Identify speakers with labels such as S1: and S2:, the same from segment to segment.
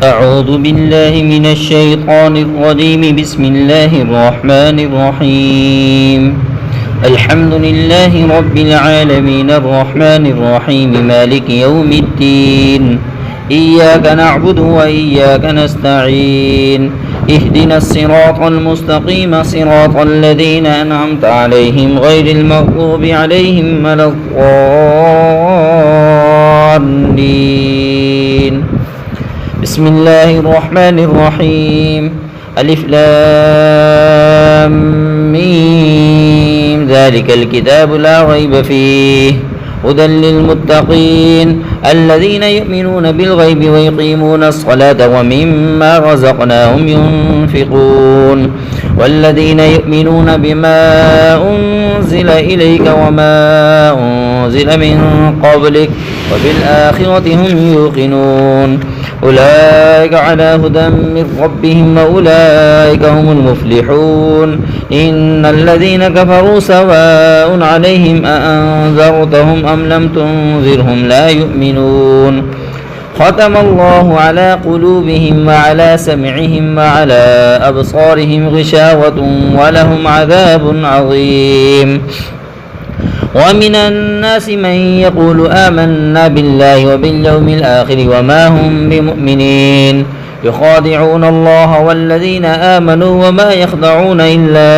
S1: أعوذ بالله من الشيطان الرجيم. بسم الله الرحمن الرحيم. الحمد لله رب العالمين الرحمن الرحيم مالك يوم الدين. إياك نعبد وإياك نستعين. اهدنا الصراط المستقيم صراط الذين أنعمت عليهم غير المغضوب عليهم ولا الضالين. بسم الله الرحمن الرحيم. ألف لام ميم. ذلك الكتاب لا ريب فيه هدى للمتقين الذين يؤمنون بالغيب ويقيمون الصلاة ومما رزقناهم ينفقون والذين يؤمنون بما أنزل إليك وما أنزل من قبلك وبالآخرة هم يوقنون أولئك على هدى من ربهم وأولئك هم المفلحون. إن الذين كفروا سواء عليهم أأنذرتهم أم لم تنذرهم لا يؤمنون. ختم الله على قلوبهم وعلى سمعهم وعلى أبصارهم غشاوة ولهم عذاب عظيم. ومن الناس من يقول آمنا بالله وباليوم الآخر وما هم بمؤمنين يخادعون الله والذين آمنوا وما يخدعون إلا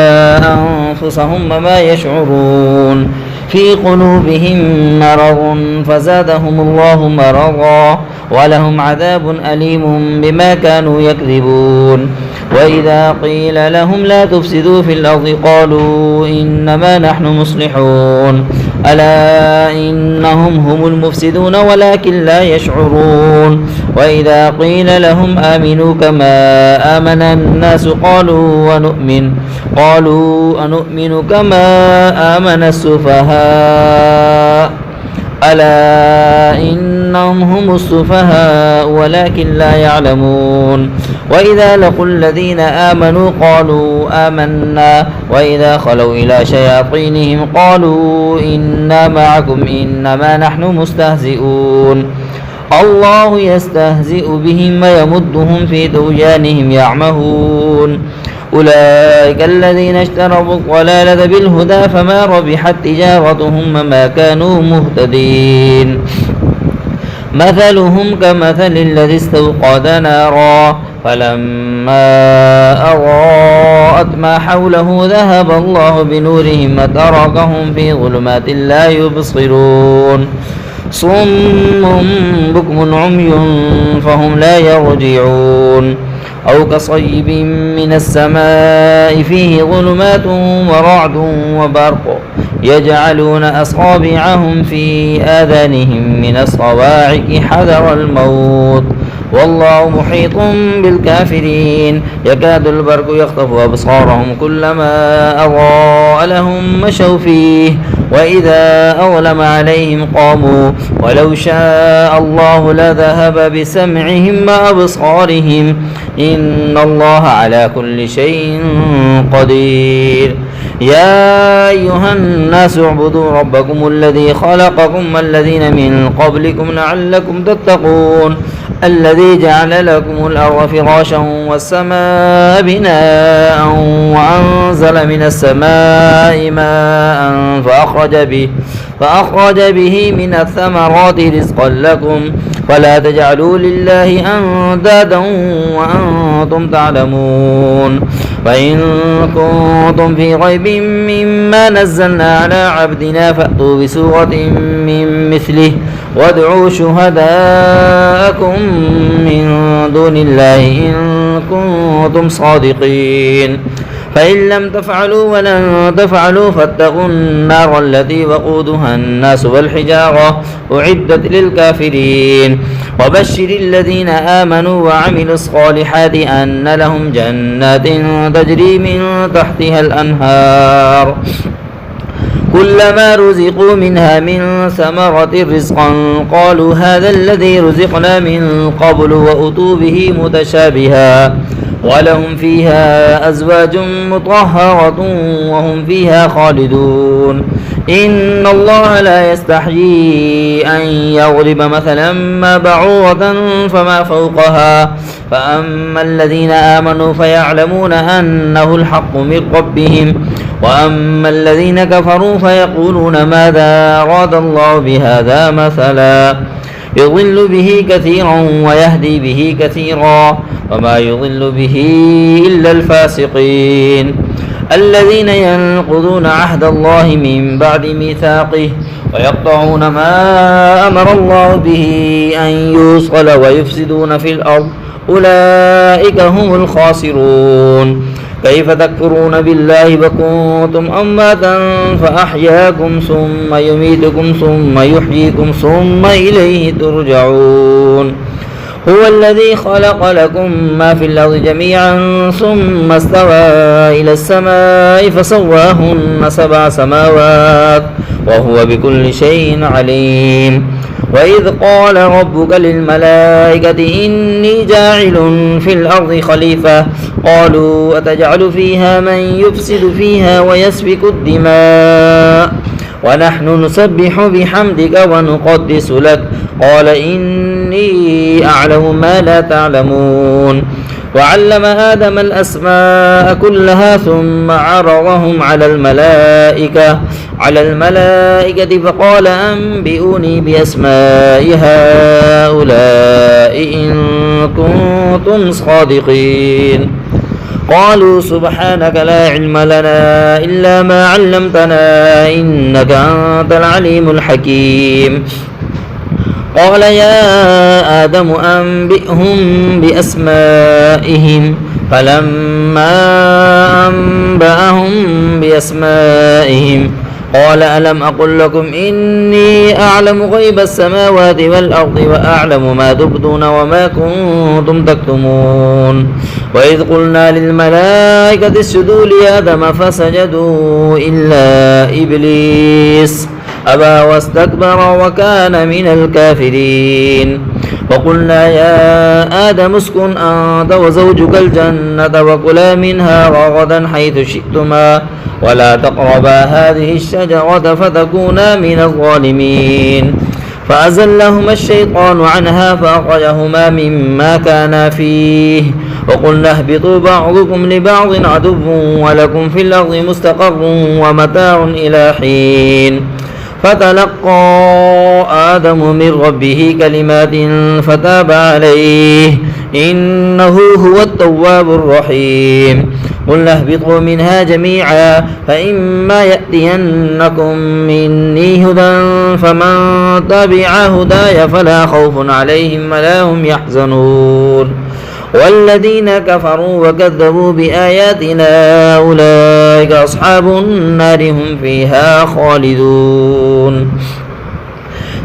S1: أنفسهم وما يشعرون. في قلوبهم مرض فزادهم الله مرضا ولهم عذاب أليم بما كانوا يكذبون. وإذا قيل لهم لا تفسدوا في الأرض قالوا إنما نحن مصلحون ألا إنهم هم المفسدون ولكن لا يشعرون. وإذا قيل لهم آمنوا كما آمن الناس قالوا أنؤمن كما آمن السفهاء ألا إنهم هم السفهاء ولكن لا يعلمون. وإذا لقوا الذين آمنوا قالوا آمنا وإذا خلوا إلى شياطينهم قالوا إنا معكم إنما نحن مستهزئون. الله يستهزئ بهم ويمدهم في طغيانهم يعمهون. أولئك الذين اشتروا الضلالة بالهدى فما ربحت تجارتهم وما كانوا مهتدين. مثلهم كمثل الذي استوقد نارا فلما أضاءت ما حوله ذهب الله بنورهم وتركهم في ظلمات لا يبصرون. صم بكم عمي فهم لا يرجعون. أو كصيب من السماء فيه ظلمات ورعد وبرق يجعلون أصابعهم في آذانهم من الصواعق حذر الموت والله محيط بالكافرين. يكاد البرق يخطف أبصارهم كلما أضاء لهم مشوا فيه وإذا أظلم عليهم قاموا ولو شاء الله لذهب بسمعهم وأبصارهم إن الله على كل شيء قدير. يا أيها الناس اعبدوا ربكم الذي خلقكم والذين من قبلكم لعلكم تتقون. الذي جعل لكم الأرض فراشا والسماء بناء وأنزل من السماء ماء فأخرج به من الثمرات رزقا لكم فلا تجعلوا لله أندادا وأنتم تعلمون. وإن كنتم في ريب مما نزلنا على عبدنا فأتوا بسورة من مثله وادعوا شهداءكم من دون الله إن كنتم صادقين. فإن لم تفعلوا ولن تفعلوا فاتقوا النار التي وقودها الناس والحجارة أعدت للكافرين. وبشر الذين آمنوا وعملوا الصالحات أن لهم جنات تجري من تحتها الأنهار كلما رزقوا منها من ثمرة رزقا قالوا هذا الذي رزقنا من قبل وأتوا به متشابها ولهم فيها أزواج مطهرة وهم فيها خالدون إن الله لا يستحيي أن يضرب مثلا ما بعوضة فما فوقها فأما الذين آمنوا فيعلمون أنه الحق من ربهم وأما الذين كفروا فيقولون ماذا أراد الله بهذا مثلا يضل به كثيرا ويهدي به كثيرا وما يضل به إلا الفاسقين الذين ينقضون عهد الله من بعد ميثاقه ويقطعون ما أمر الله به أن يوصل ويفسدون في الأرض أولئك هم الخاسرون كيف تكفرون بالله وكنتم أمواتا فأحياكم ثم يميتكم ثم يحييكم ثم إليه ترجعون هو الذي خلق لكم ما في الأرض جميعا ثم استوى إلى السماء فسواهن 7 سماوات وهو بكل شيء عليم وإذ قال ربك للملائكة إني جاعل في الأرض خليفة قالوا أتجعل فيها من يفسد فيها ويسفك الدماء ونحن نسبح بحمدك ونقدس لك قال إني أعلم ما لا تعلمون وعلم آدم الأسماء كلها ثم عرضهم على الملائكة فقال أنبئوني بأسماء هؤلاء إن كنتم صادقين قالوا سبحانك لا علم لنا إلا ما علمتنا إنك أنت العليم الحكيم قال يا آدم أنبئهم بأسمائهم فلما أنبأهم بأسمائهم قال ألم أقل لكم إني أعلم غيب السماوات والأرض وأعلم ما تبدون وما كنتم تكتمون وإذ قلنا للملائكة اسجدوا لآدم فسجدوا إلا إبليس أبى واستكبر وكان من الكافرين وقلنا يا آدم اسكن أنت وزوجك الجنة وكلا منها رغدا حيث شئتما ولا تقربا هذه الشجرة فتكونا من الظالمين فأزلهما الشيطان عنها فأخرجهما مما كانا فيه وقلنا اهبطوا بعضكم لبعض عدو ولكم في الأرض مستقر ومتاع إلى حين فتلقى آدم من ربه كلمات فتاب عليه إنه هو التواب الرحيم قلنا اهبطوا منها جميعا فإما يأتينكم مني هدى فمن تبع هداي فلا خوف عليهم ولا هم يحزنون والذين كفروا وكذبوا بآياتنا أولئك أصحاب النار هم فيها خالدون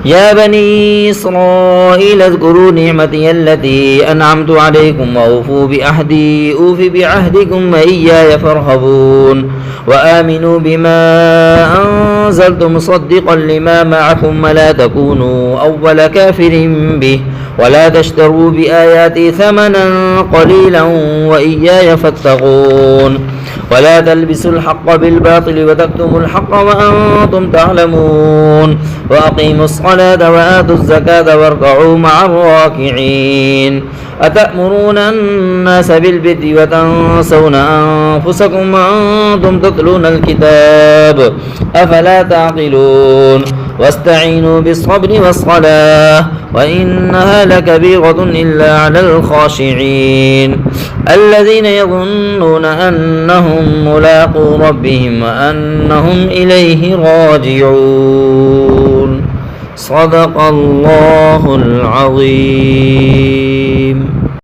S1: يا بني إسرائيل اذكروا نعمتي التي أنعمت عليكم وأوفوا بأهدي أوف بعهدكم وإياي فارهبون وآمنوا بما أنزلت مصدقا لما معكم ولا تكونوا أول كافر به ولا تشتروا بآياتي ثمنا قليلا وإياي فاتقون ولا تلبسوا الحق بالباطل وتكتموا الحق وأنتم تعلمون وأقيموا الصلاة وآتوا الزكاة واركعوا مع الراكعين أتأمرون الناس بالبر وتنسون أنفسكم وأنتم تتلون الكتاب أفلا تعقلون واستعينوا بالصبر والصلاة وإنها لكبيرة إلا على الخاشعين الذين يظنون أنهم ملاقو ربهم وأنهم إليه راجعون صدق الله العظيم.